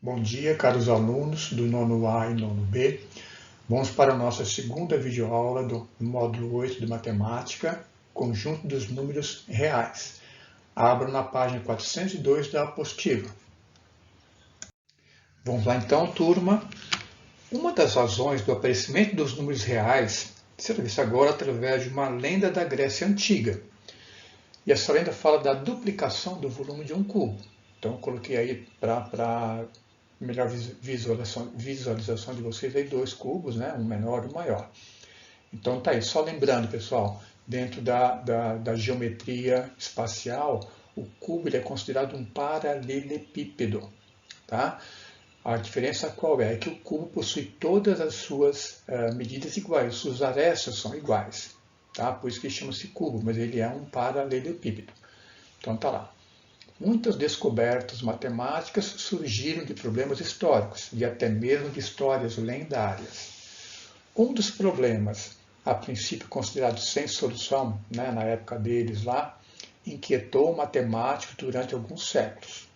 Bom dia, caros alunos do nono A e nono B. Vamos para a nossa segunda videoaula do módulo 8 de Matemática, Conjunto dos Números Reais. Abra na página 402 da apostila. Vamos lá então, turma. Uma das razões do aparecimento dos números reais será vista agora através de uma lenda da Grécia Antiga. E essa lenda fala da duplicação do volume de um cubo. Então, eu coloquei aí para melhor visualização de vocês aí dois cubos, né? Um menor e um maior. Então tá aí, só lembrando, pessoal, dentro da geometria espacial, o cubo ele é considerado um paralelepípedo, tá? A diferença qual é? É que o cubo possui todas as suas medidas iguais, suas arestas são iguais, tá? Por isso que chama-se cubo, mas ele é um paralelepípedo. Então tá lá. Muitas descobertas matemáticas surgiram de problemas históricos e até mesmo de histórias lendárias. Um dos problemas, a princípio considerado sem solução, né, na época deles lá, inquietou matemáticos durante alguns séculos.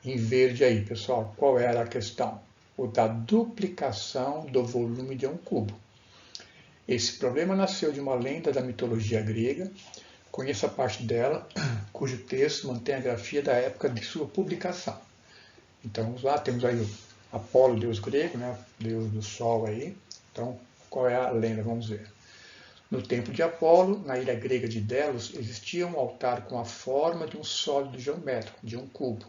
Em verde aí, pessoal, qual era a questão? O da duplicação do volume de um cubo. Esse problema nasceu de uma lenda da mitologia grega. Conheça a parte dela, cujo texto mantém a grafia da época de sua publicação. Então, vamos lá, temos aí o Apolo, deus grego, né, deus do sol aí. Então, qual é a lenda? Vamos ver. No templo de Apolo, na ilha grega de Delos, existia um altar com a forma de um sólido geométrico, de um cubo.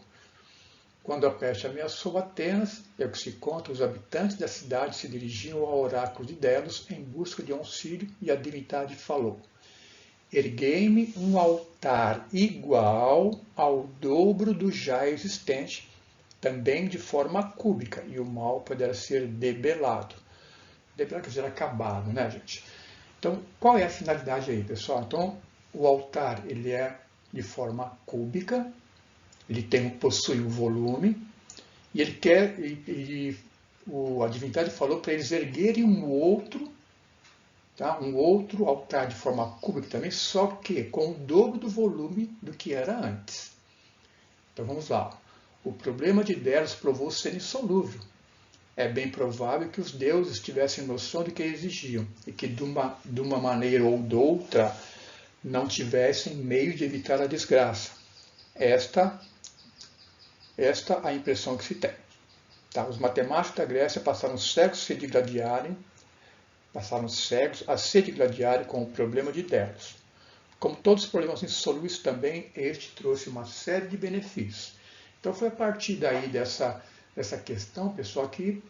Quando a peste ameaçou Atenas, é o que se conta, os habitantes da cidade se dirigiam ao oráculo de Delos em busca de auxílio e a divindade falou: erguei-me um altar igual ao dobro do já existente, também de forma cúbica, e o mal poderá ser debelado. Debelado quer dizer acabado, né, gente? Então, qual é a finalidade aí, pessoal? Então, o altar ele é de forma cúbica, ele possui um volume, e ele quer, a divindade falou para eles erguerem um outro altar de forma cúbica também, só que com o dobro do volume do que era antes. Então vamos lá. O problema de Delos provou ser insolúvel. É bem provável que os deuses tivessem noção do que exigiam e que de uma maneira ou de outra não tivessem meio de evitar a desgraça. Esta é a impressão que se tem. Tá? Os matemáticos da Grécia passaram séculos a se digladiarem com o problema de Delos. Como todos os problemas insolúveis também, este trouxe uma série de benefícios. Então foi a partir daí dessa questão, pessoal, que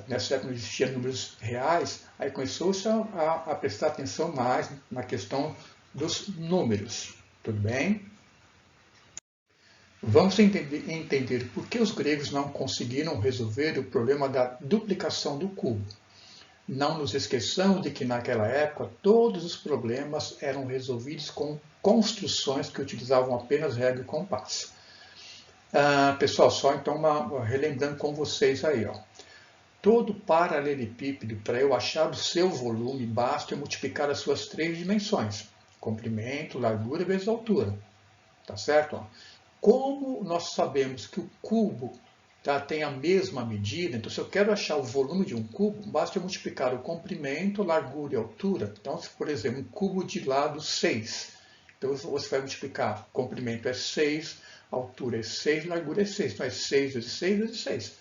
nessa época não existiam números reais, aí começou-se a prestar atenção mais na questão dos números. Tudo bem? Vamos entender por que os gregos não conseguiram resolver o problema da duplicação do cubo. Não nos esqueçamos de que naquela época todos os problemas eram resolvidos com construções que utilizavam apenas régua e compasso. Pessoal, só então relembrando com vocês aí, ó. Todo paralelepípedo, para eu achar o seu volume, basta eu multiplicar as suas três dimensões: comprimento, largura vezes altura. Tá certo? Ó? Como nós sabemos que o cubo tem a mesma medida, então se eu quero achar o volume de um cubo, basta eu multiplicar o comprimento, largura e altura. Então, se, por exemplo, um cubo de lado 6, então você vai multiplicar, comprimento é 6, altura é 6, largura é 6. Então é 6 vezes 6 vezes 6.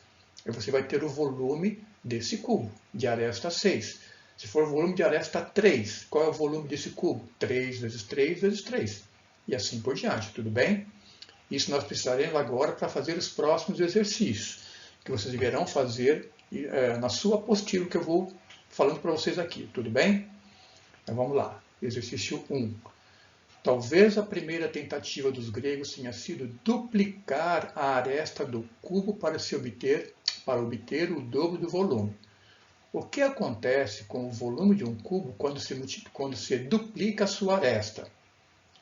Aí você vai ter o volume desse cubo, de aresta 6. Se for o volume de aresta 3, qual é o volume desse cubo? 3 vezes 3 vezes 3. E assim por diante, tudo bem? Isso nós precisaremos agora para fazer os próximos exercícios, que vocês deverão fazer na sua apostila que eu vou falando para vocês aqui, tudo bem? Então vamos lá, exercício 1. Talvez a primeira tentativa dos gregos tenha sido duplicar a aresta do cubo para obter o dobro do volume. O que acontece com o volume de um cubo quando se duplica a sua aresta?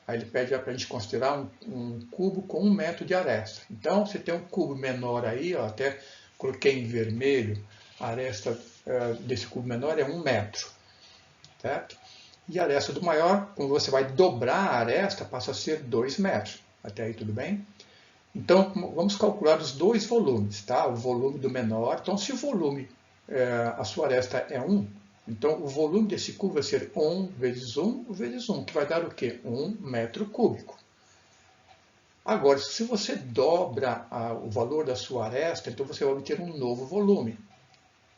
Aí ele pede para a gente considerar um cubo com 1 metro de aresta. Então, você tem um cubo menor aí, ó, até coloquei em vermelho, a aresta desse cubo menor é 1 metro. Certo? E a aresta do maior, quando você vai dobrar a aresta, passa a ser 2 metros. Até aí tudo bem? Então, vamos calcular os dois volumes, tá? O volume do menor. Então, se o volume, a sua aresta é 1, então o volume desse cubo vai ser 1 vezes 1 vezes 1, que vai dar o quê? 1 metro cúbico. Agora, se você dobra o valor da sua aresta, então você vai obter um novo volume.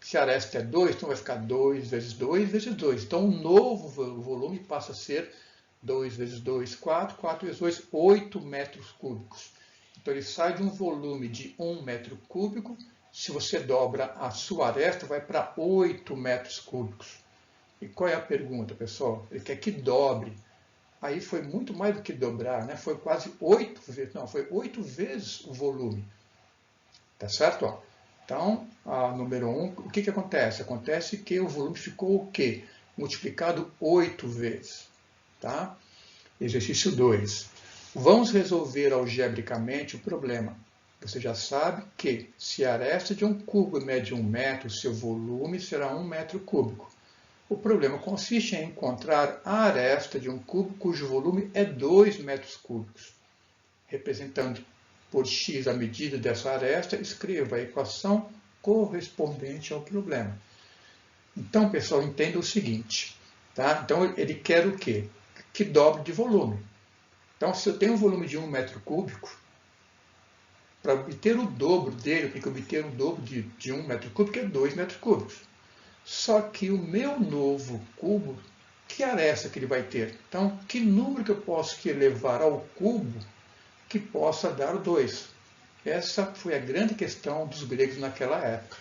Se a aresta é 2, então vai ficar 2 vezes 2 vezes 2. Então, o novo volume passa a ser 2 vezes 2, 4, 4 vezes 2, 8 metros cúbicos. Então, ele sai de um volume de 1 metro cúbico. Se você dobra a sua aresta, vai para 8 metros cúbicos. E qual é a pergunta, pessoal? Ele quer que dobre. Aí foi muito mais do que dobrar, né? Foi quase 8 vezes, não, foi 8 vezes o volume. Tá certo? Ó. Então, a número 1, o que acontece? Acontece que o volume ficou o quê? Multiplicado 8 vezes. Tá? Exercício 2. Vamos resolver algebricamente o problema. Você já sabe que se a aresta de um cubo mede 1 metro, seu volume será 1 metro cúbico. O problema consiste em encontrar a aresta de um cubo cujo volume é 2 metros cúbicos. Representando por x a medida dessa aresta, escreva a equação correspondente ao problema. Então, pessoal, entenda o seguinte. Tá? Então, ele quer o quê? Que dobre de volume. Então, se eu tenho um volume de 1 metro cúbico, para obter o dobro dele, eu tenho que obter o dobro de 1 metro cúbico, é 2 metros cúbicos. Só que o meu novo cubo, que aresta que ele vai ter? Então, que número que eu posso elevar ao cubo que possa dar 2? Essa foi a grande questão dos gregos naquela época.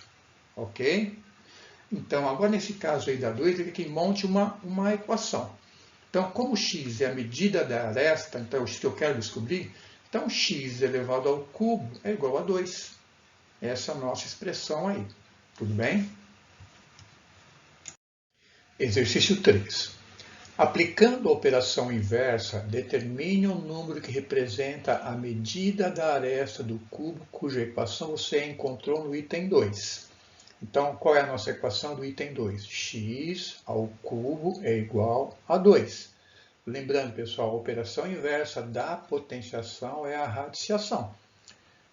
Ok? Então, agora nesse caso aí da 2, ele quer que monte uma equação. Então, como x é a medida da aresta, então isso que eu quero descobrir, então x elevado ao cubo é igual a 2. Essa é a nossa expressão aí. Tudo bem? Exercício 3. Aplicando a operação inversa, determine o número que representa a medida da aresta do cubo cuja equação você encontrou no item 2. Então, qual é a nossa equação do item 2? X ao cubo é igual a 2. Lembrando, pessoal, a operação inversa da potenciação é a radiciação.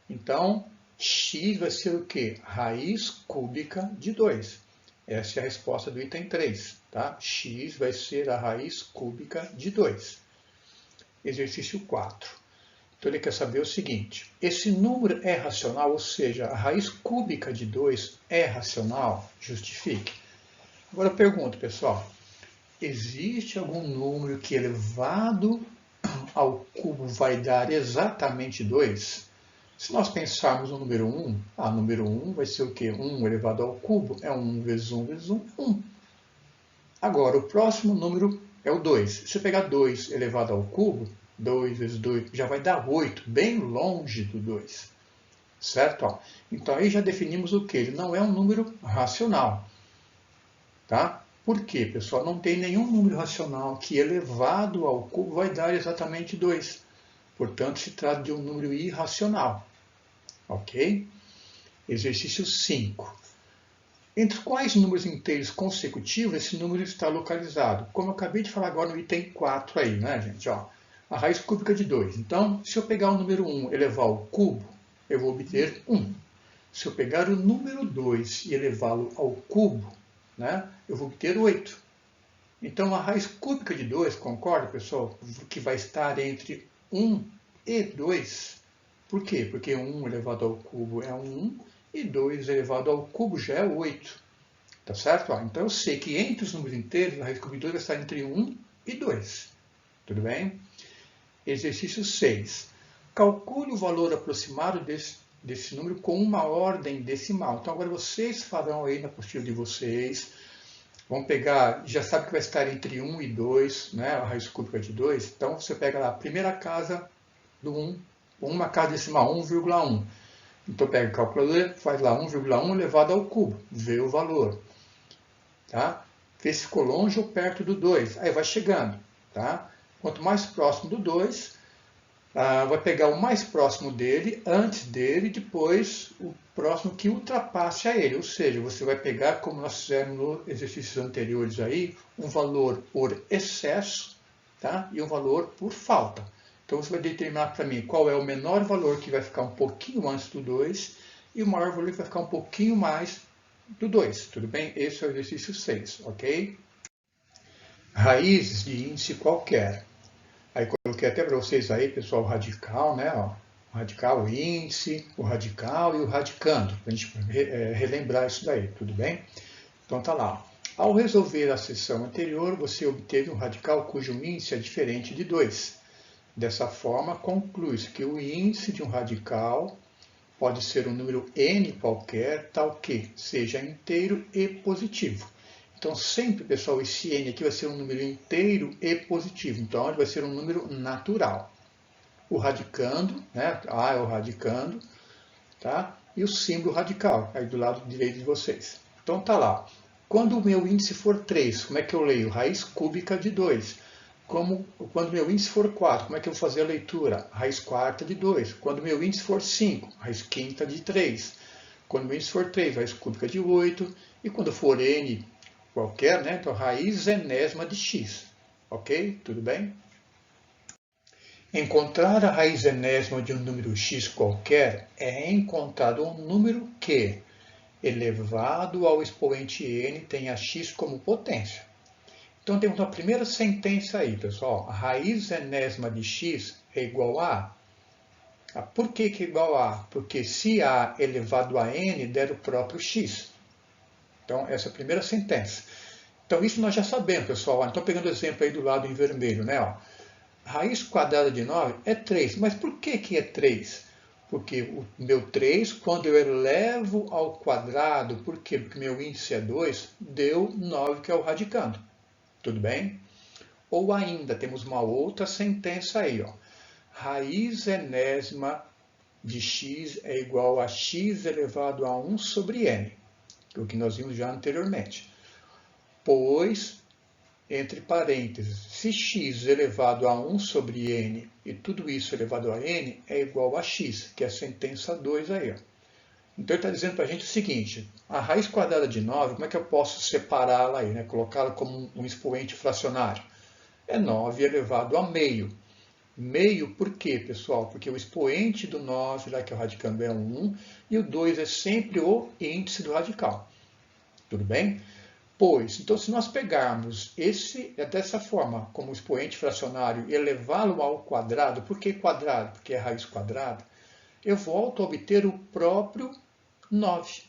Então, x vai ser o quê? Raiz cúbica de 2. Essa é a resposta do item 3. Tá? X vai ser a raiz cúbica de 2. Exercício 4. Então, ele quer saber o seguinte. Esse número é racional, ou seja, a raiz cúbica de 2 é racional? Justifique. Agora eu pergunto, pessoal. Existe algum número que elevado ao cubo vai dar exatamente 2? Se nós pensarmos no número 1, número 1 vai ser o quê? 1 elevado ao cubo é 1 vezes 1 vezes 1, 1. Agora, o próximo número é o 2. Se eu pegar 2 elevado ao cubo, 2 vezes 2 já vai dar 8, bem longe do 2. Certo? Então, aí já definimos o quê? Ele não é um número racional. Tá? Por quê, pessoal? Não tem nenhum número racional que elevado ao cubo vai dar exatamente 2. Portanto, se trata de um número irracional. Ok? Exercício 5. Entre quais números inteiros consecutivos esse número está localizado? Como eu acabei de falar agora no item 4 aí, né, gente? Ó, a raiz cúbica de 2. Então, se eu pegar o número 1 e elevar ao cubo, eu vou obter 1. Se eu pegar o número 2 e elevá-lo ao cubo, né, eu vou obter 8. Então, a raiz cúbica de 2, concorda, pessoal? Que vai estar entre 1 e 2. Por quê? Porque 1 elevado ao cubo é 1 e 2 elevado ao cubo já é 8. Tá certo? Então, eu sei que entre os números inteiros, a raiz cúbica de 2 vai estar entre 1 e 2. Tudo bem? Exercício 6. Calcule o valor aproximado desse número com uma ordem decimal. Então, agora vocês farão aí na apostila de vocês. Vamos pegar, já sabe que vai estar entre 1 e 2, né, a raiz cúbica de 2. Então, você pega lá a primeira casa do 1, uma casa decimal, 1,1. Então, pega o calculador, faz lá 1,1 elevado ao cubo, vê o valor. Tá? Vê se ficou longe ou perto do 2. Aí vai chegando. Tá? Quanto mais próximo do 2, vai pegar o mais próximo dele, antes dele, e depois o próximo que ultrapasse a ele. Ou seja, você vai pegar, como nós fizemos nos exercícios anteriores aí, um valor por excesso, tá? E um valor por falta. Então você vai determinar para mim qual é o menor valor que vai ficar um pouquinho antes do 2 e o maior valor que vai ficar um pouquinho mais do 2, tudo bem? Esse é o exercício 6, ok? Raízes de índice qualquer. Aí coloquei até para vocês aí, pessoal, o radical, né? Ó, o radical, o índice, o radical e o radicando, para a gente relembrar isso daí, tudo bem? Então tá lá. Ao resolver a seção anterior, você obteve um radical cujo índice é diferente de 2. Dessa forma, conclui-se que o índice de um radical pode ser um número n qualquer, tal que seja inteiro e positivo. Então, sempre, pessoal, esse n aqui vai ser um número inteiro e positivo. Então, ele vai ser um número natural. O radicando, né? A é o radicando, tá? E o símbolo radical, aí do lado direito de vocês. Então, tá lá. Quando o meu índice for 3, como é que eu leio? Raiz cúbica de 2. Quando o meu índice for 4, como é que eu vou fazer a leitura? Raiz quarta de 2. Quando o meu índice for 5, raiz quinta de 3. Quando o meu índice for 3, raiz cúbica de 8. E quando for n qualquer, né? Então, raiz enésima de x. Ok? Tudo bem? Encontrar a raiz enésima de um número x qualquer é encontrar um número que, elevado ao expoente n, tenha x como potência. Então, temos a primeira sentença aí, pessoal. A raiz enésima de x é igual a... Por que é igual a? Porque se a elevado a n der o próprio x. Então, essa é a primeira sentença. Então, isso nós já sabemos, pessoal. Estou pegando o exemplo aí do lado em vermelho, né? Ó. Raiz quadrada de 9 é 3. Mas por que é 3? Porque o meu 3, quando eu elevo ao quadrado, por quê? Porque meu índice é 2, deu 9, que é o radicando. Tudo bem? Ou ainda, temos uma outra sentença aí. Ó. Raiz enésima de x é igual a x elevado a 1 sobre n. O que nós vimos já anteriormente. Pois, entre parênteses, se x elevado a 1 sobre n e tudo isso elevado a n é igual a x, que é a sentença 2 aí. Ó. Então ele está dizendo para a gente o seguinte, a raiz quadrada de 9, como é que eu posso separá-la aí, né? Colocá-la como um expoente fracionário? É 9 elevado a meio. Meio por quê, pessoal? Porque o expoente do 9, já que é o radicando, é 1, e o 2 é sempre o índice do radical. Tudo bem? Pois, então, se nós pegarmos esse dessa forma, como expoente fracionário, e elevá-lo ao quadrado, por que quadrado? Porque é raiz quadrada, eu volto a obter o próprio 9.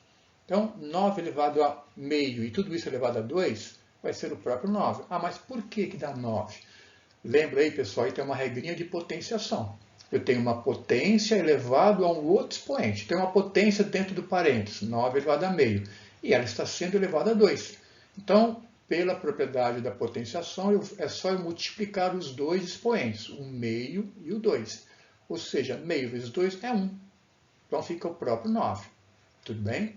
Então, 9 elevado a meio e tudo isso elevado a 2 vai ser o próprio 9. Ah, mas por que dá 9? Lembra aí, pessoal, aí tem uma regrinha de potenciação. Eu tenho uma potência elevado a um outro expoente. Tem uma potência dentro do parênteses, 9 elevado a meio. E ela está sendo elevada a 2. Então, pela propriedade da potenciação, é só eu multiplicar os dois expoentes, o meio e o 2. Ou seja, meio vezes 2 é 1. Então, fica o próprio 9. Tudo bem?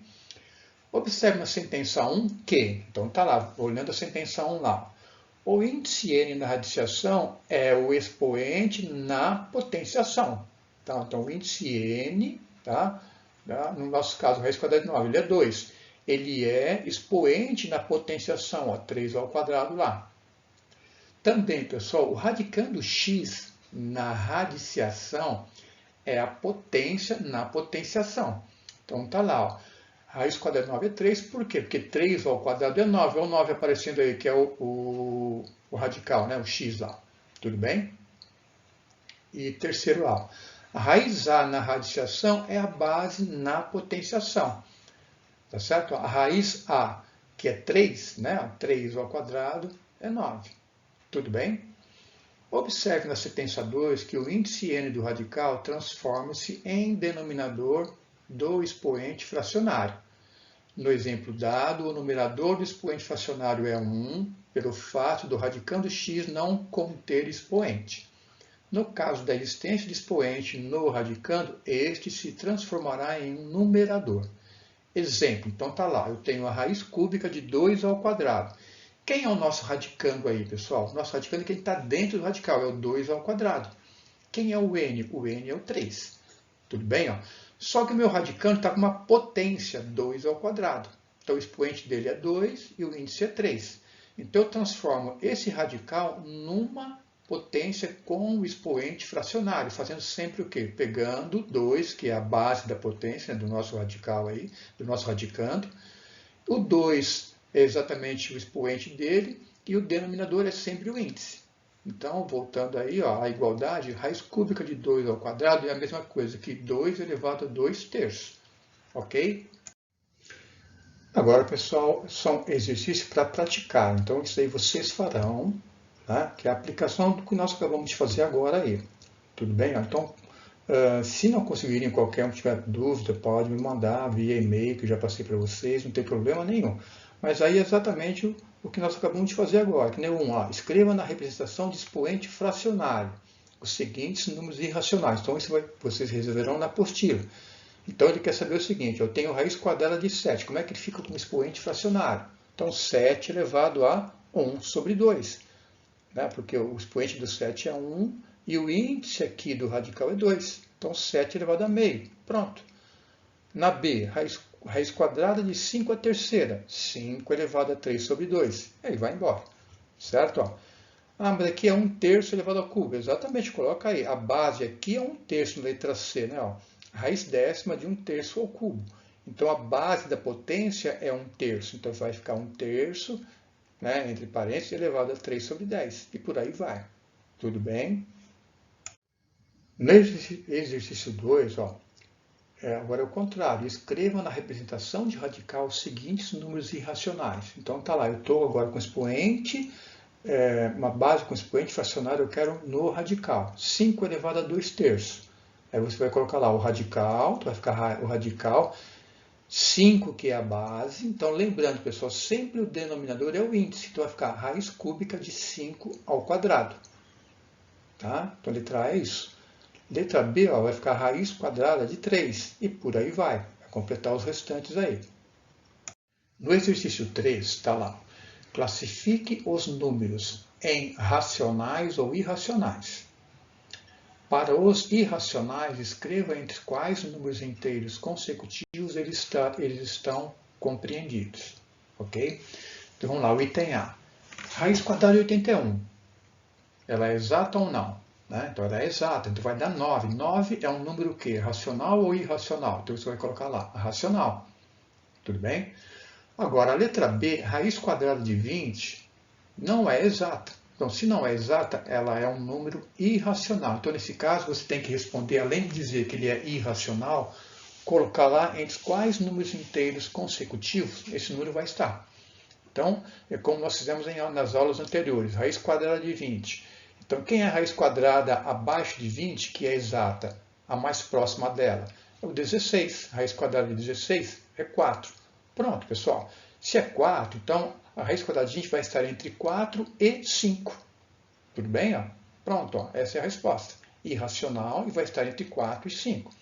Observe na sentença 1 que, então está lá, olhando a sentença 1 lá, o índice n na radiciação é o expoente na potenciação. Tá? Então, o índice n, tá? No nosso caso, raiz quadrada de 9, ele é 2. Ele é expoente na potenciação, ó, 3 ao quadrado lá. Também, pessoal, o radicando x na radiciação é a potência na potenciação. Então, está lá, ó. Raiz quadrada de 9 é 3, por quê? Porque 3 ao quadrado é 9. Olha o 9 aparecendo aí, que é o radical, né? O x lá. Tudo bem? E terceiro lá. A raiz A na radiciação é a base na potenciação. Tá certo? A raiz A, que é 3, né? 3 ao quadrado é 9. Tudo bem? Observe na sentença 2 que o índice n do radical transforma-se em denominador do expoente fracionário. No exemplo dado, o numerador do expoente fracionário é 1, pelo fato do radicando x não conter expoente. No caso da existência de expoente no radicando, este se transformará em um numerador. Exemplo, então está lá, eu tenho a raiz cúbica de 2 ao quadrado. Quem é o nosso radicando aí, pessoal? O nosso radicando é quem está dentro do radical, é o 2 ao quadrado. Quem é o n? O n é o 3. Tudo bem? Ó? Só que o meu radicando está com uma potência 2 ao quadrado. Então, o expoente dele é 2 e o índice é 3. Então, eu transformo esse radical numa potência com o expoente fracionário, fazendo sempre o quê? Pegando 2, que é a base da potência, né, do nosso radical aí, do nosso radicando. O 2 é exatamente o expoente dele e o denominador é sempre o índice. Então, voltando aí, ó, a igualdade, raiz cúbica de 2 ao quadrado é a mesma coisa que 2 elevado a 2 terços. Ok? Agora, pessoal, são exercícios para praticar. Então, isso aí vocês farão, tá? Que é a aplicação do que nós acabamos de fazer agora aí. Tudo bem? Então, se não conseguirem, qualquer um tiver dúvida, pode me mandar via e-mail, que eu já passei para vocês, não tem problema nenhum. Mas aí é exatamente o que nós acabamos de fazer agora. Que nem escreva na representação de expoente fracionário os seguintes números irracionais. Então, isso vocês resolverão na apostila. Então, ele quer saber o seguinte, eu tenho raiz quadrada de 7, como é que ele fica como expoente fracionário? Então, 7 elevado a 1 sobre 2, né? Porque o expoente do 7 é 1 e o índice aqui do radical é 2. Então, 7 elevado a meio. Pronto. Na B, raiz quadrada de 5 à terceira. 5 elevado a 3 sobre 2. Aí vai embora. Certo? Ó. Mas aqui é 1 terço elevado ao cubo. Exatamente, coloca aí. A base aqui é 1 terço na letra C, né? Ó. Raiz décima de 1 terço ao cubo. Então, a base da potência é 1 terço. Então, vai ficar 1 terço, né, entre parênteses, elevado a 3 sobre 10. E por aí vai. Tudo bem? No exercício 2, ó, agora é o contrário. Escreva na representação de radical os seguintes números irracionais. Então, tá lá. Eu estou agora com expoente, uma base com expoente fracionário, eu quero no radical. 5 elevado a 2 terços. Aí você vai colocar lá o radical, vai ficar o radical, 5 que é a base. Então, lembrando, pessoal, sempre o denominador é o índice. Então, vai ficar raiz cúbica de 5 ao quadrado. Tá? Então, letra A é isso. Letra B, ó, vai ficar raiz quadrada de 3. E por aí vai. Vai completar os restantes aí. No exercício 3, está lá. Classifique os números em racionais ou irracionais. Para os irracionais, escreva entre quais números inteiros consecutivos eles estão compreendidos. Ok? Então vamos lá, o item A. Raiz quadrada de 81. Ela é exata ou não? Né? Então ela é exata, então vai dar 9. 9 é um número o quê? Racional ou irracional? Então você vai colocar lá, racional. Tudo bem? Agora, a letra B, raiz quadrada de 20, não é exata. Então, se não é exata, ela é um número irracional. Então, nesse caso, você tem que responder, além de dizer que ele é irracional, colocar lá entre quais números inteiros consecutivos esse número vai estar. Então, é como nós fizemos nas aulas anteriores, raiz quadrada de 20. Então, quem é a raiz quadrada abaixo de 20, que é exata, a mais próxima dela? É o 16. A raiz quadrada de 16 é 4. Pronto, pessoal. Se é 4, então a raiz quadrada de 20 vai estar entre 4 e 5. Tudo bem? Ó? Pronto, ó. Essa é a resposta. Irracional e vai estar entre 4 e 5.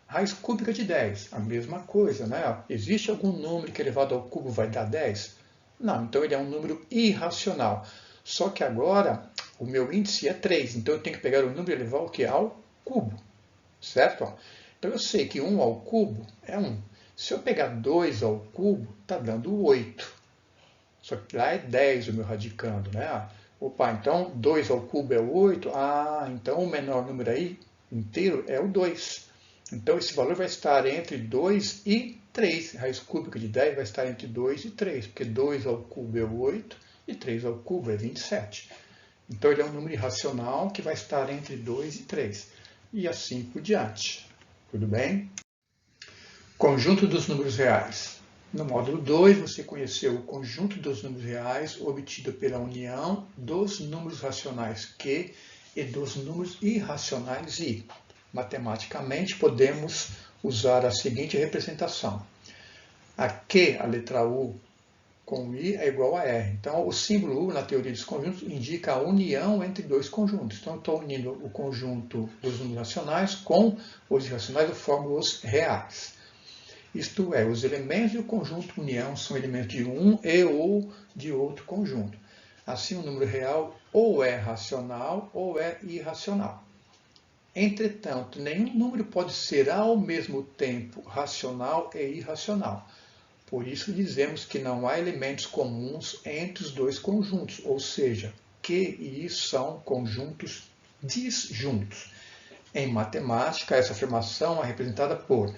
Raiz cúbica de 10, a mesma coisa, né? Existe algum número que elevado ao cubo vai dar 10? Não, então ele é um número irracional. Só que agora o meu índice é 3, então eu tenho que pegar o número e elevar o que? Ao cubo. Certo? Ó. Então eu sei que 1 ao cubo é 1. Se eu pegar 2 ao cubo, está dando 8. Só que lá é 10 o meu radicando, né? Opa, então 2 ao cubo é 8. Ah, então o menor número aí inteiro é o 2. Então esse valor vai estar entre 2 e 3. A raiz cúbica de 10 vai estar entre 2 e 3, porque 2 ao cubo é 8 e 3 ao cubo é 27. Então ele é um número irracional que vai estar entre 2 e 3. E assim por diante. Tudo bem? Conjunto dos números reais. No módulo 2, você conheceu o conjunto dos números reais obtido pela união dos números racionais Q e dos números irracionais I. Matematicamente, podemos usar a seguinte representação. A Q, a letra U, com I é igual a R. Então, o símbolo U, na teoria dos conjuntos, indica a união entre dois conjuntos. Então, eu estou unindo o conjunto dos números racionais com os irracionais, eu formo os reais. Isto é, os elementos do conjunto união são elementos de um e ou de outro conjunto. Assim, o número real ou é racional ou é irracional. Entretanto, nenhum número pode ser ao mesmo tempo racional e irracional. Por isso dizemos que não há elementos comuns entre os dois conjuntos, ou seja, Q e I são conjuntos disjuntos. Em matemática, essa afirmação é representada por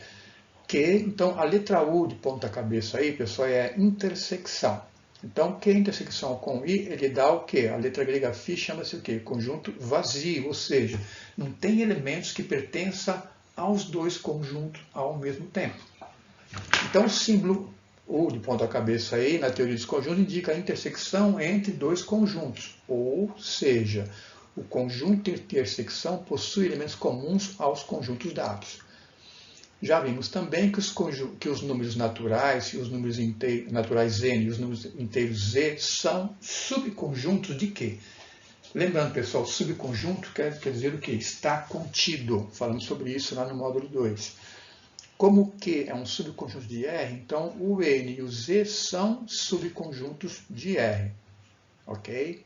Q. Então, a letra U de ponta cabeça aí, pessoal, é intersecção. Então, Q intersecção com I, ele dá o quê? A letra grega φ chama-se o quê? Conjunto vazio, ou seja, não tem elementos que pertençam aos dois conjuntos ao mesmo tempo. Então, o símbolo U de ponta cabeça aí, na teoria dos conjuntos, indica a intersecção entre dois conjuntos, ou seja, o conjunto de intersecção possui elementos comuns aos conjuntos dados. Já vimos também que os números naturais e os números naturais n e os números inteiros z são subconjuntos de quê? Lembrando, pessoal, subconjunto quer dizer o quê? Está contido. Falamos sobre isso lá no módulo 2. Como Q é um subconjunto de R, então o n e o z são subconjuntos de R. Ok?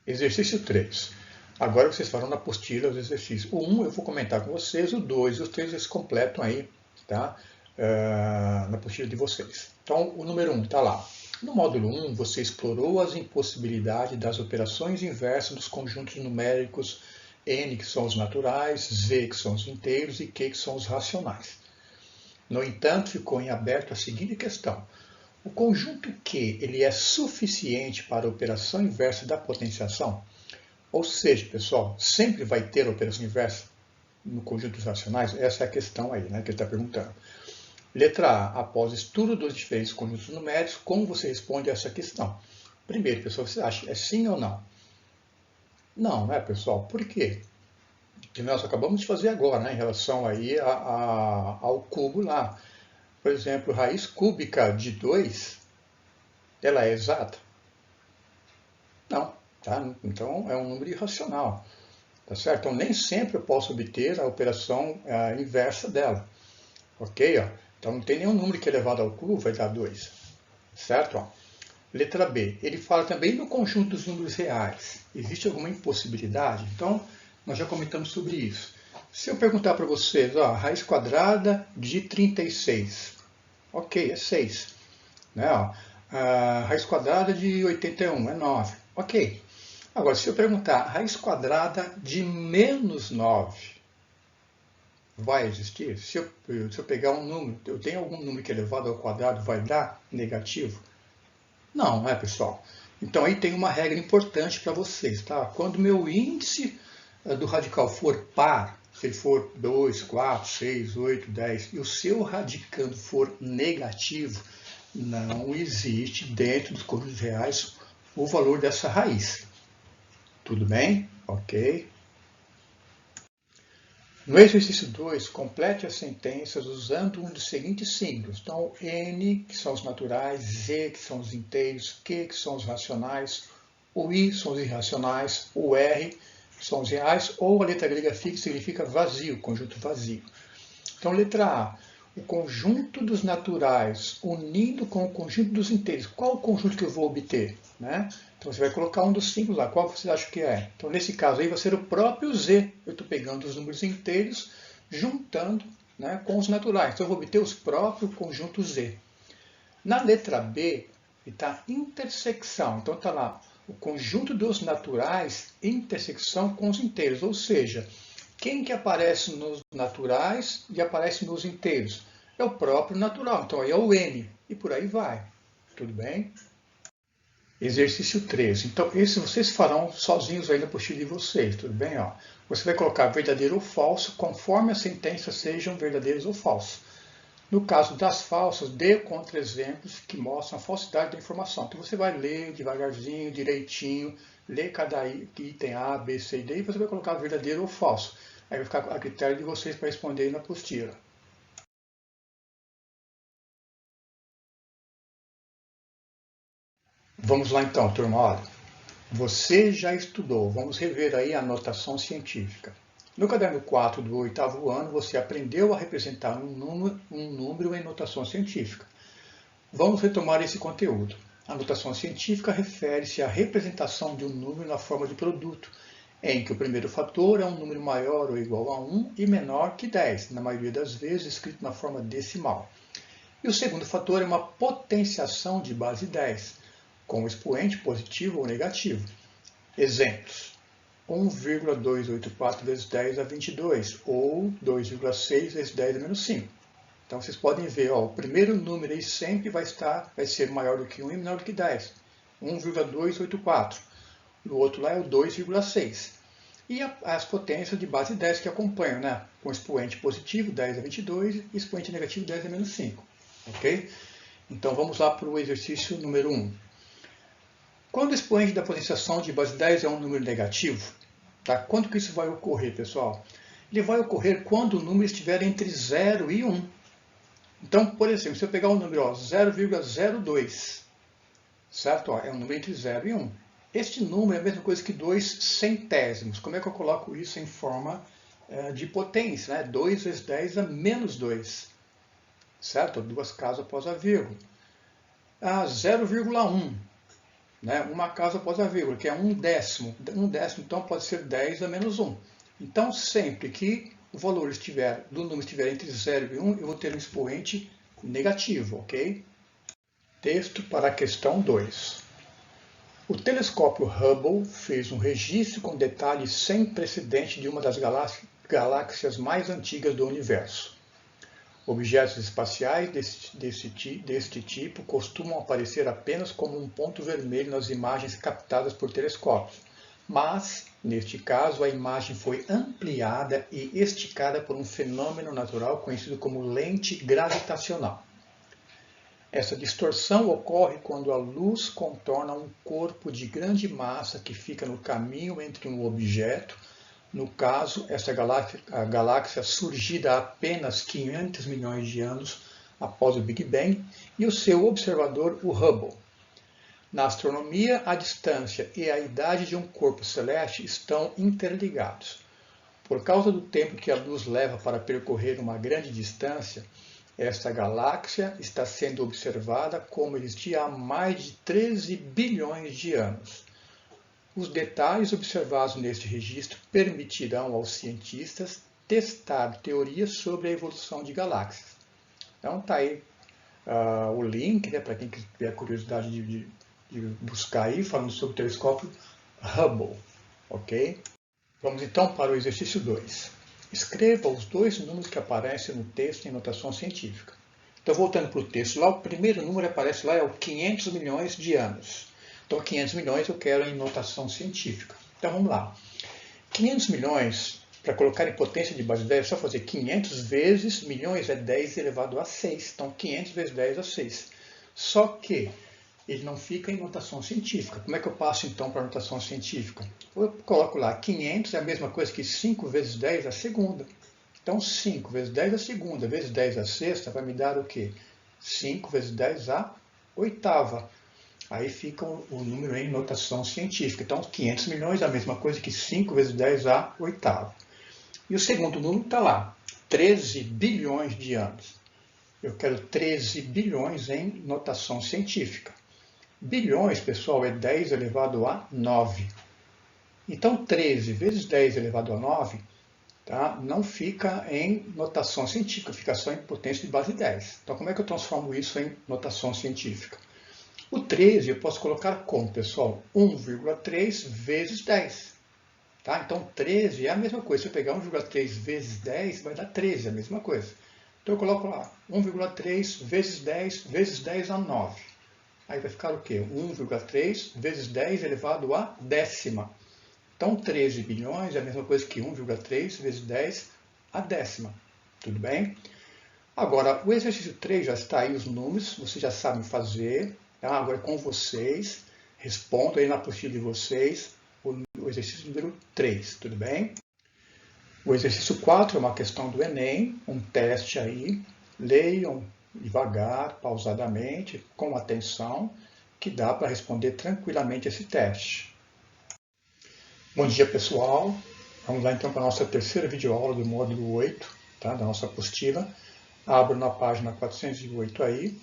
Exercício 3. Agora vocês farão na apostila os exercícios. O 1 eu vou comentar com vocês, o 2 e os 3 eles completam aí, tá? Na apostila de vocês. Então, o número 1 está lá. No módulo 1, você explorou as impossibilidades das operações inversas dos conjuntos numéricos n, que são os naturais, z, que são os inteiros, e q, que são os racionais. No entanto, ficou em aberto a seguinte questão. O conjunto Q ele é suficiente para a operação inversa da potenciação? Ou seja, pessoal, sempre vai ter a operação inversa no conjunto dos racionais? Essa é a questão aí, né, que ele está perguntando. Letra A. Após estudo dos diferentes conjuntos numéricos, como você responde a essa questão? Primeiro, pessoal, você acha é sim ou não? Não, né, pessoal? Por quê? Que nós acabamos de fazer agora, né, em relação aí ao cubo lá. Por exemplo, raiz cúbica de 2, ela é exata? Não. Tá? Então, é um número irracional. Tá certo? Então, nem sempre eu posso obter a operação inversa dela. Ok? Ó. Então, não tem nenhum número que elevado ao cubo vai dar 2. Certo? Ó. Letra B. Ele fala também do conjunto dos números reais. Existe alguma impossibilidade? Então, nós já comentamos sobre isso. Se eu perguntar para vocês, ó, raiz quadrada de 36. Ok, é 6. Né? Ó. A raiz quadrada de 81 é 9. Ok. Agora, se eu perguntar raiz quadrada de menos 9, vai existir? Se eu pegar um número, eu tenho algum número que é elevado ao quadrado, vai dar negativo? Não, não é, pessoal? Então, aí tem uma regra importante para vocês. Tá? Quando meu índice do radical for par, se ele for 2, 4, 6, 8, 10, e o seu radicando for negativo, não existe dentro dos conjuntos reais o valor dessa raiz. Tudo bem? Ok. No exercício 2, complete as sentenças usando um dos seguintes símbolos. Então, N, que são os naturais, Z, que são os inteiros, Q, que são os racionais, o I são os irracionais, o R, que são os reais, ou a letra grega φ, que significa vazio, conjunto vazio. Então, letra A, o conjunto dos naturais unindo com o conjunto dos inteiros. Qual o conjunto que eu vou obter? Né? Então, você vai colocar um dos símbolos lá. Qual você acha que é? Então, nesse caso aí, vai ser o próprio Z. Eu estou pegando os números inteiros, juntando, né, com os naturais. Então, eu vou obter os próprios conjuntos Z. Na letra B, está intersecção. Então, está lá o conjunto dos naturais em intersecção com os inteiros. Ou seja, quem que aparece nos naturais e aparece nos inteiros? É o próprio natural. Então, aí é o N. E por aí vai. Tudo bem? Exercício 3. Então, esse vocês farão sozinhos aí na apostila de vocês, tudo bem? Ó, você vai colocar verdadeiro ou falso, conforme as sentenças sejam verdadeiras ou falsas. No caso das falsas, dê contra-exemplos que mostram a falsidade da informação. Então, você vai ler devagarzinho, direitinho, ler cada item A, B, C e D, e você vai colocar verdadeiro ou falso. Aí vai ficar a critério de vocês para responder na apostila. Vamos lá então, turma. Olha, você já estudou, vamos rever aí a notação científica. No caderno 4 do 8º ano, você aprendeu a representar um número em notação científica. Vamos retomar esse conteúdo. A notação científica refere-se à representação de um número na forma de produto, em que o primeiro fator é um número maior ou igual a 1 e menor que 10, na maioria das vezes escrito na forma decimal. E o segundo fator é uma potenciação de base 10, com expoente positivo ou negativo. Exemplos. 1,284 vezes 10 a 22, ou 2,6 vezes 10 a menos 5. Então, vocês podem ver, ó, o primeiro número aí sempre vai ser maior do que 1 e menor do que 10. 1,284. O outro lá é o 2,6. E as potências de base 10 que acompanham, né? Com expoente positivo, 10 a 22, e expoente negativo, 10 a menos 5. Ok? Então, vamos lá para o exercício número 1. Quando o expoente da potenciação de base 10 é um número negativo, tá? Quando que isso vai ocorrer, pessoal? Ele vai ocorrer quando o número estiver entre 0 e 1. Então, por exemplo, se eu pegar o número 0,02, certo? Ó, é um número entre 0 e 1. Este número é a mesma coisa que 2 centésimos. Como é que eu coloco isso em forma de potência? Né? 2 vezes 10 a menos 2. Certo? Duas casas após a vírgula. 0,1. Né? Uma casa após a vírgula, que é 1/10. 1/10, então, pode ser 10 a menos 1. Então, sempre que o valor do número estiver entre 0 e 1, eu vou ter um expoente negativo, ok? Texto para a questão 2. O telescópio Hubble fez um registro com detalhes sem precedente de uma das galáxias mais antigas do universo. Objetos espaciais deste tipo costumam aparecer apenas como um ponto vermelho nas imagens captadas por telescópios, mas, neste caso, a imagem foi ampliada e esticada por um fenômeno natural conhecido como lente gravitacional. Essa distorção ocorre quando a luz contorna um corpo de grande massa que fica no caminho entre um objeto, no caso, a galáxia surgida há apenas 500 milhões de anos após o Big Bang, e o seu observador, o Hubble. Na astronomia, a distância e a idade de um corpo celeste estão interligados. Por causa do tempo que a luz leva para percorrer uma grande distância, esta galáxia está sendo observada como existia há mais de 13 bilhões de anos. Os detalhes observados neste registro permitirão aos cientistas testar teorias sobre a evolução de galáxias. Então está aí o link, né, para quem tiver curiosidade de buscar aí, falando sobre o telescópio Hubble. Ok? Vamos então para o exercício 2. Escreva os dois números que aparecem no texto em notação científica. Então, voltando para o texto, lá o primeiro número que aparece lá é o 500 milhões de anos. Então, 500 milhões eu quero em notação científica. Então, vamos lá. 500 milhões, para colocar em potência de base 10, é só fazer 500 vezes, milhões é 10 elevado a 6. Então, 500 vezes 10 a 6. Só que ele não fica em notação científica. Como é que eu passo, então, para a notação científica? Eu coloco lá, 500 é a mesma coisa que 5 vezes 10 a segunda. Então, 5 vezes 10 a segunda, vezes 10 a sexta, vai me dar o quê? 5 vezes 10 a oitava. Aí fica o número em notação científica. Então, 500 milhões é a mesma coisa que 5 vezes 10 a oitava. E o segundo número está lá, 13 bilhões de anos. Eu quero 13 bilhões em notação científica. Bilhões, pessoal, é 10 elevado a 9. Então, 13 vezes 10 elevado a 9, tá, não fica em notação científica, fica só em potência de base 10. Então, como é que eu transformo isso em notação científica? O 13 eu posso colocar como, pessoal? 1,3 vezes 10. Tá? Então, 13 é a mesma coisa. Se eu pegar 1,3 vezes 10, vai dar 13, é a mesma coisa. Então, eu coloco lá 1,3 vezes 10 a 9. Aí vai ficar o quê? 1,3 vezes 10 elevado a décima. Então, 13 bilhões é a mesma coisa que 1,3 vezes 10 a décima. Tudo bem? Agora, o exercício 3 já está aí os números, vocês já sabem fazer. Tá? Agora, com vocês, respondo aí na apostila de vocês o exercício número 3. Tudo bem? O exercício 4 é uma questão do Enem, um teste aí. Leiam devagar, pausadamente, com atenção, que dá para responder tranquilamente esse teste. Bom dia, pessoal. Vamos lá então para a nossa terceira videoaula do módulo 8, tá, da nossa apostila. Abro na página 408 aí.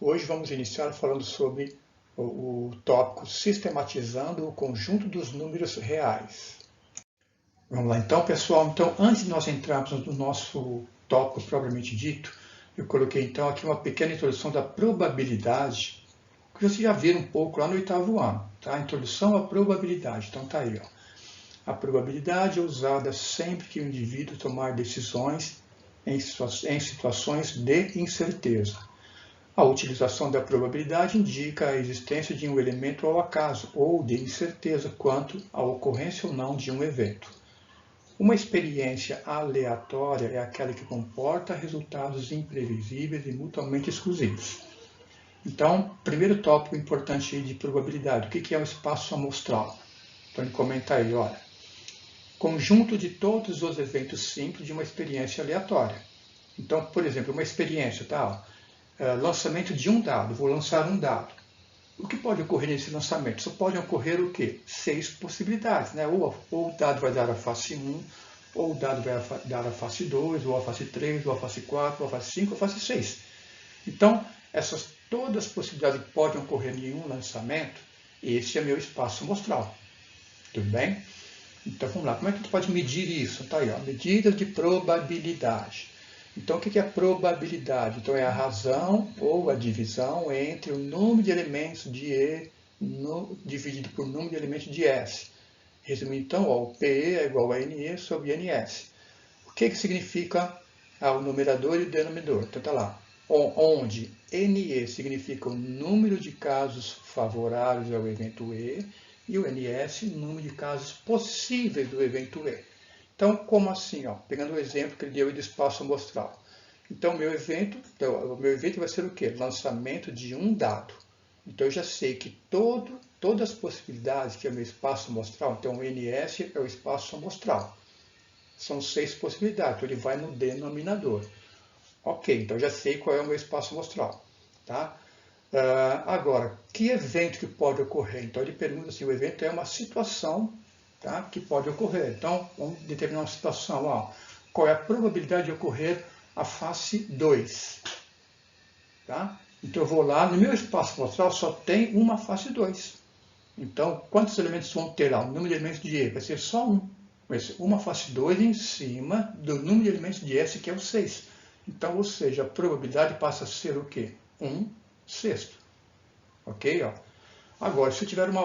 Hoje vamos iniciar falando sobre o tópico sistematizando o conjunto dos números reais. Vamos lá então, pessoal. Então, antes de nós entrarmos no nosso tópico propriamente dito, eu coloquei então aqui uma pequena introdução da probabilidade Vocês já viram um pouco lá no 8º ano, tá? Introdução à probabilidade. Então tá aí, ó. A probabilidade é usada sempre que o indivíduo tomar decisões em situações de incerteza. A utilização da probabilidade indica a existência de um elemento ao acaso ou de incerteza quanto à ocorrência ou não de um evento. Uma experiência aleatória é aquela que comporta resultados imprevisíveis e mutuamente exclusivos. Então, primeiro tópico importante de probabilidade, o que é um espaço amostral? Então ele comenta aí, olha, conjunto de todos os eventos simples de uma experiência aleatória. Então, por exemplo, uma experiência, tá? Lançamento de um dado, vou lançar um dado. O que pode ocorrer nesse lançamento? Só podem ocorrer o quê? 6 possibilidades, né? Ou o dado vai dar a face 1, ou o dado vai dar a face 2, ou a face 3, ou a face 4, ou a face 5, ou a face 6. Então, todas as possibilidades que podem ocorrer em um lançamento, esse é meu espaço amostral. Tudo bem? Então, vamos lá. Como é que a gente pode medir isso? Tá aí, ó, medidas de probabilidade. Então, o que é a probabilidade? Então, é a razão ou a divisão entre o número de elementos de E dividido por número de elementos de S. Resumindo, então, ó, o PE é igual a NE sobre NS. O que significa o numerador e o denominador? Então, tá lá. Onde NE significa o número de casos favoráveis ao evento E e o NS, o número de casos possíveis do evento E. Então, como assim? Ó? Pegando o exemplo que ele deu de espaço amostral. Então, o meu evento vai ser o quê? Lançamento de um dado. Então, eu já sei que todas as possibilidades que é o meu espaço amostral, então o NS é o espaço amostral. São 6 possibilidades, então ele vai no denominador. Ok, então já sei qual é o meu espaço amostral. Tá? Agora, que evento que pode ocorrer? Então, ele pergunta assim, o evento é uma situação, tá, que pode ocorrer. Então, vamos determinar uma situação. Ó, qual é a probabilidade de ocorrer a face 2? Tá? Então, eu vou lá, no meu espaço amostral só tem uma face 2. Então, quantos elementos vão ter lá? O número de elementos de E vai ser só um. Vai ser uma face 2 em cima do número de elementos de S, que é o 6. Então, ou seja, a probabilidade passa a ser o quê? 1/6. Ok? Ó. Agora, se eu tiver um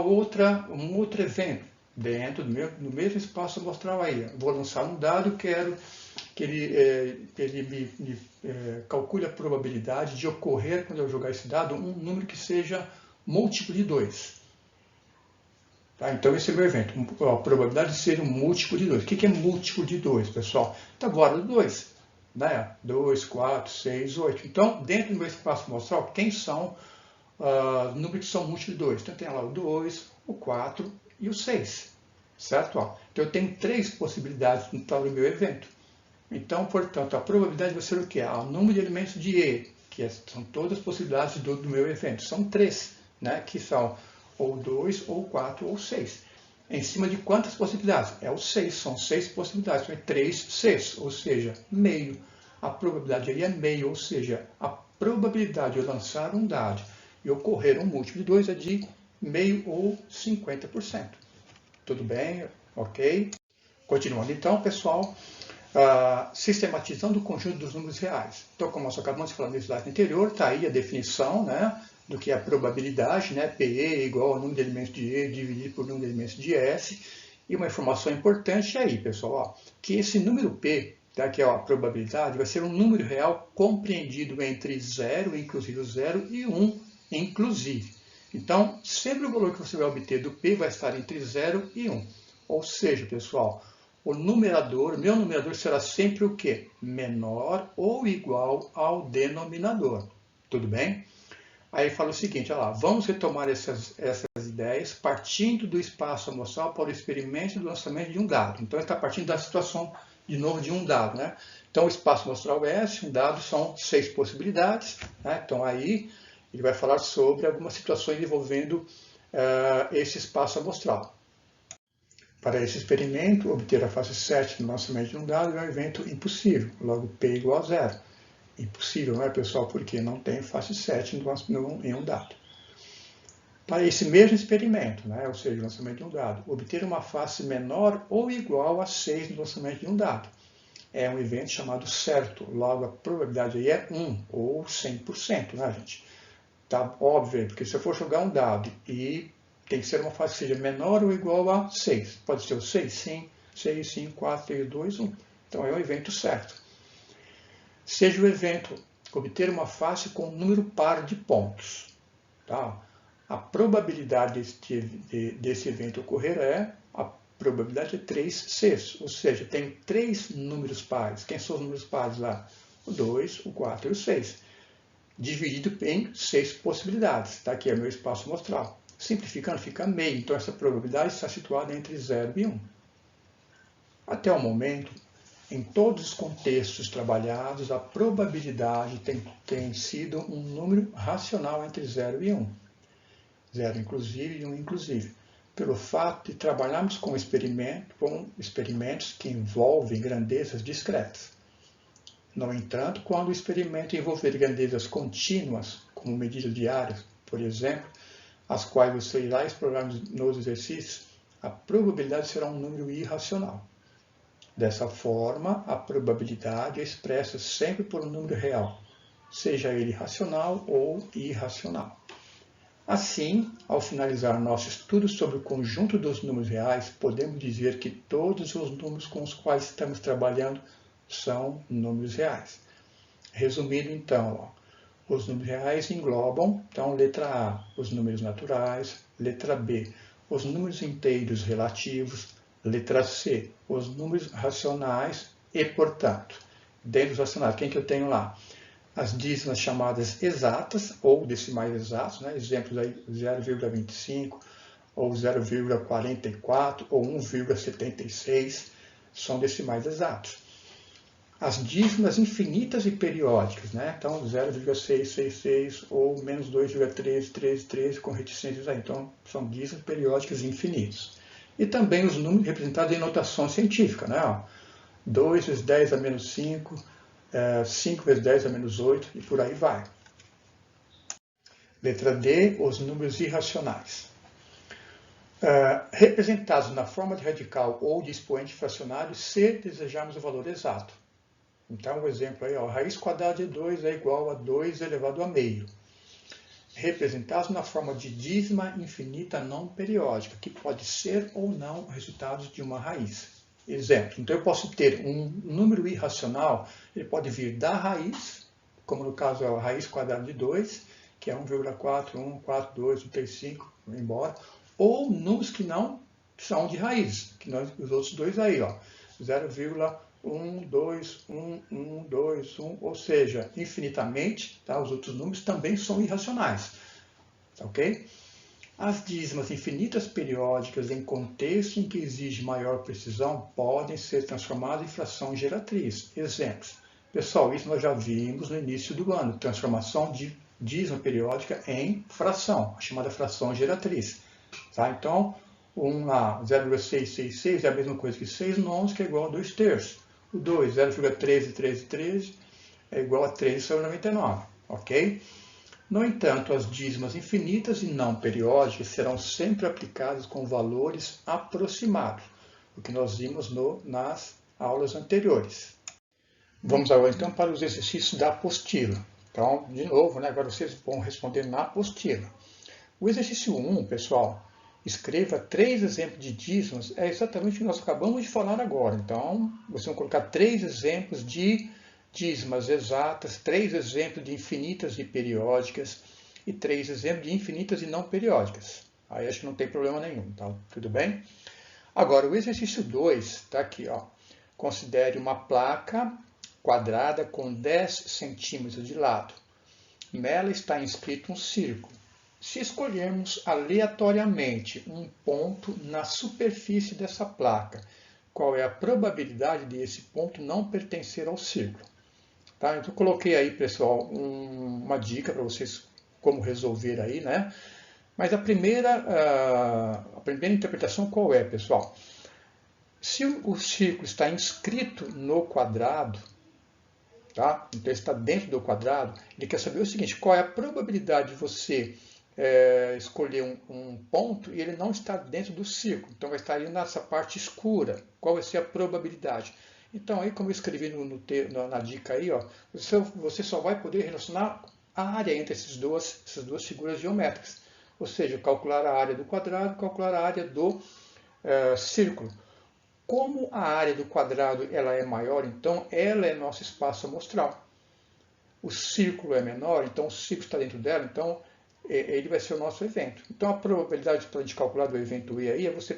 outro evento dentro do mesmo espaço amostral aí, vou lançar um dado, quero que ele me calcule a probabilidade de ocorrer, quando eu jogar esse dado, um número que seja múltiplo de 2. Tá? Então, esse é o meu evento. A probabilidade de ser um múltiplo de 2. O que é múltiplo de 2, pessoal? Então, agora 2. Né? 2, 4, 6, 8. Então, dentro do meu espaço amostral, quem são números que são múltiplos de 2? Então, tem lá o 2, o 4 e o 6. Certo? Ó. Então, eu tenho 3 possibilidades para o meu evento. Então, portanto, a probabilidade vai ser o quê? O número de elementos de E, que são todas as possibilidades do meu evento. São 3, né? Que são ou 2, ou 4, ou 6. Em cima de quantas possibilidades? É o 6, são 6 possibilidades. Então, é 3/6, ou seja, meio. A probabilidade aí é meio, ou seja, a probabilidade de eu lançar um dado e ocorrer um múltiplo de 2 é de meio ou 50%. Tudo bem? Ok? Continuando então, pessoal, sistematizando o conjunto dos números reais. Então, como nós acabamos de falar no slide anterior, está aí a definição, né, do que é a probabilidade, né, PE igual ao número de elementos de E dividido por número de elementos de S. E uma informação importante aí, pessoal, ó, que esse número P, tá, que é a probabilidade, vai ser um número real compreendido entre 0, inclusive o 0, e 1, inclusive. Então, sempre o valor que você vai obter do P vai estar entre 0 e 1. Ou seja, pessoal, o meu numerador será sempre o quê? Menor ou igual ao denominador. Tudo bem? Aí fala o seguinte, olha lá, vamos retomar essas ideias partindo do espaço amostral para o experimento do lançamento de um dado. Então, ele está partindo da situação, de novo, de um dado. Né? Então, o espaço amostral é esse, um dado são 6 possibilidades. Né? Então, aí ele vai falar sobre algumas situações envolvendo esse espaço amostral. Para esse experimento, obter a face 7 no lançamento de um dado é um evento impossível, logo P igual a 0. Impossível, não é, pessoal? Porque não tem face 7 em um dado. Para esse mesmo experimento, né, ou seja, o lançamento de um dado, obter uma face menor ou igual a 6 no lançamento de um dado. É um evento chamado certo, logo a probabilidade aí é 1, ou 100%, né, gente? Tá óbvio, porque se eu for jogar um dado e tem que ser uma fase que seja menor ou igual a 6. Pode ser o 6, sim, 6, 5, 4, 3, 2, 1. Então é o evento certo. Seja o evento obter uma face com um número par de pontos. Tá? A probabilidade desse evento ocorrer a probabilidade é 3/6, ou seja, tem 3 números pares. Quem são os números pares lá? O 2, o 4 e o 6. Dividido em 6 possibilidades. Tá? Aqui é meu espaço amostral. Simplificando, fica meio. Então, essa probabilidade está situada entre 0 e 1. Até o momento, em todos os contextos trabalhados, a probabilidade tem sido um número racional entre 0 e 1. 0 inclusive e 1 inclusive. Pelo fato de trabalharmos com experimentos que envolvem grandezas discretas. No entanto, quando o experimento envolver grandezas contínuas, como medidas diárias, por exemplo, as quais você irá explorar nos exercícios, a probabilidade será um número irracional. Dessa forma, a probabilidade é expressa sempre por um número real, seja ele racional ou irracional. Assim, ao finalizar nosso estudo sobre o conjunto dos números reais, podemos dizer que todos os números com os quais estamos trabalhando são números reais. Resumindo, então, os números reais englobam, então, letra A, os números naturais, letra B, os números inteiros relativos, letra C, os números racionais e, portanto, dentro dos racionais, quem que eu tenho lá? As dízimas chamadas exatas, ou decimais exatos, né? Exemplos aí 0,25, ou 0,44, ou 1,76, são decimais exatos. As dízimas infinitas e periódicas, né? Então 0,666 ou menos 2,1313 com reticências aí. Então são dízimas periódicas infinitas. E também os números representados em notação científica, né? 2 vezes 10 a menos 5, 5 vezes 10 a menos 8 e por aí vai. Letra D, os números irracionais. Representados na forma de radical ou de expoente fracionário se desejarmos o valor exato. Então, o exemplo aí, ó, raiz quadrada de 2 é igual a 2 elevado a meio. Representados na forma de dízima infinita não periódica, que pode ser ou não resultado de uma raiz. Exemplo, então eu posso ter um número irracional, ele pode vir da raiz, como no caso é a raiz quadrada de 2, que é 1,4, 1, 4, 2, 1, 3, 5, embora, ou números que não são de raiz, que nós, os outros dois aí, ó, 0,1, 2, 1, 1, 2, 1, ou seja, infinitamente, tá? Os outros números também são irracionais, ok? As dízimas infinitas periódicas em contexto em que exige maior precisão podem ser transformadas em fração geratriz. Exemplos. Pessoal, isso nós já vimos no início do ano, transformação de dízima periódica em fração, a chamada fração geratriz. Tá? Então, 0,666 é a mesma coisa que 6 nonos, que é igual a 2/3. O 2, 0,1313 é igual a 3/99, ok? No entanto, as dízimas infinitas e não periódicas serão sempre aplicadas com valores aproximados, o que nós vimos nas aulas anteriores. Vamos agora então para os exercícios da apostila. Então, de novo, né, agora vocês vão responder na apostila. O exercício 1, pessoal, escreva 3 exemplos de dízimas, é exatamente o que nós acabamos de falar agora. Então, vocês vão colocar 3 exemplos de dízimas exatas, 3 exemplos de infinitas e periódicas e 3 exemplos de infinitas e não periódicas. Aí acho que não tem problema nenhum, tá? Tudo bem? Agora, o exercício 2 está aqui, ó. Considere uma placa quadrada com 10 centímetros de lado. Nela está inscrito um círculo. Se escolhermos aleatoriamente um ponto na superfície dessa placa, qual é a probabilidade de esse ponto não pertencer ao círculo? Tá? Então, coloquei aí, pessoal, uma dica para vocês como resolver aí, né? Mas a primeira interpretação qual é, pessoal? Se o círculo está inscrito no quadrado, tá? Então ele está dentro do quadrado, ele quer saber o seguinte, qual é a probabilidade de você escolher um ponto e ele não está dentro do círculo. Então vai estar aí nessa parte escura. Qual vai ser a probabilidade? Então, aí como eu escrevi na dica aí, ó, você só vai poder relacionar a área entre essas duas figuras geométricas. Ou seja, calcular a área do quadrado, calcular a área do círculo. Como a área do quadrado ela é maior, então ela é nosso espaço amostral. O círculo é menor, então o círculo está dentro dela, então ele vai ser o nosso evento. Então a probabilidade para a gente calcular do evento E aí é você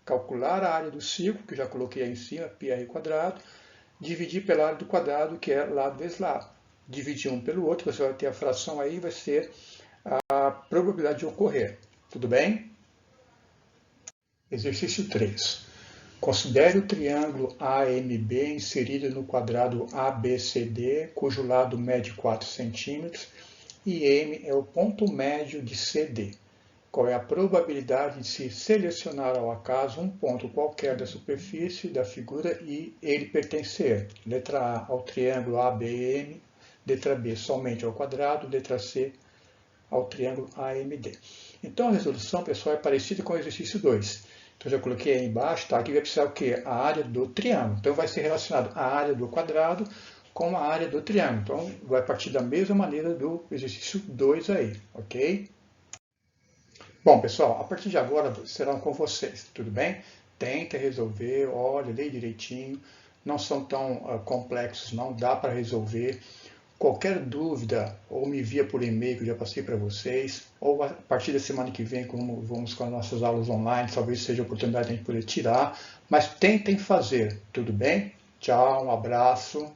calcular a área do círculo, que eu já coloquei aí em cima, πr quadrado, dividir pela área do quadrado, que é lado vezes lado. Dividir um pelo outro, você vai ter a fração aí, vai ser a probabilidade de ocorrer. Tudo bem? Exercício 3. Considere o triângulo AMB inserido no quadrado ABCD, cujo lado mede 4 cm, e M é o ponto médio de CD. Qual é a probabilidade de se selecionar ao acaso um ponto qualquer da superfície da figura e ele pertencer, letra A, ao triângulo ABM, letra B, somente ao quadrado, letra C, ao triângulo AMD. Então a resolução, pessoal, é parecida com o exercício 2. Então já coloquei aí embaixo, tá? Aqui vai precisar o quê? A área do triângulo. Então vai ser relacionado a área do quadrado com a área do triângulo. Então vai partir da mesma maneira do exercício 2 aí, ok? Bom, pessoal, a partir de agora serão com vocês, tudo bem? Tenta resolver, olha, lê direitinho. Não são tão complexos, não dá para resolver. Qualquer dúvida, ou me envia por e-mail, que eu já passei para vocês, ou a partir da semana que vem, como vamos com as nossas aulas online, talvez seja a oportunidade de a gente poder tirar, mas tentem fazer, tudo bem? Tchau, um abraço.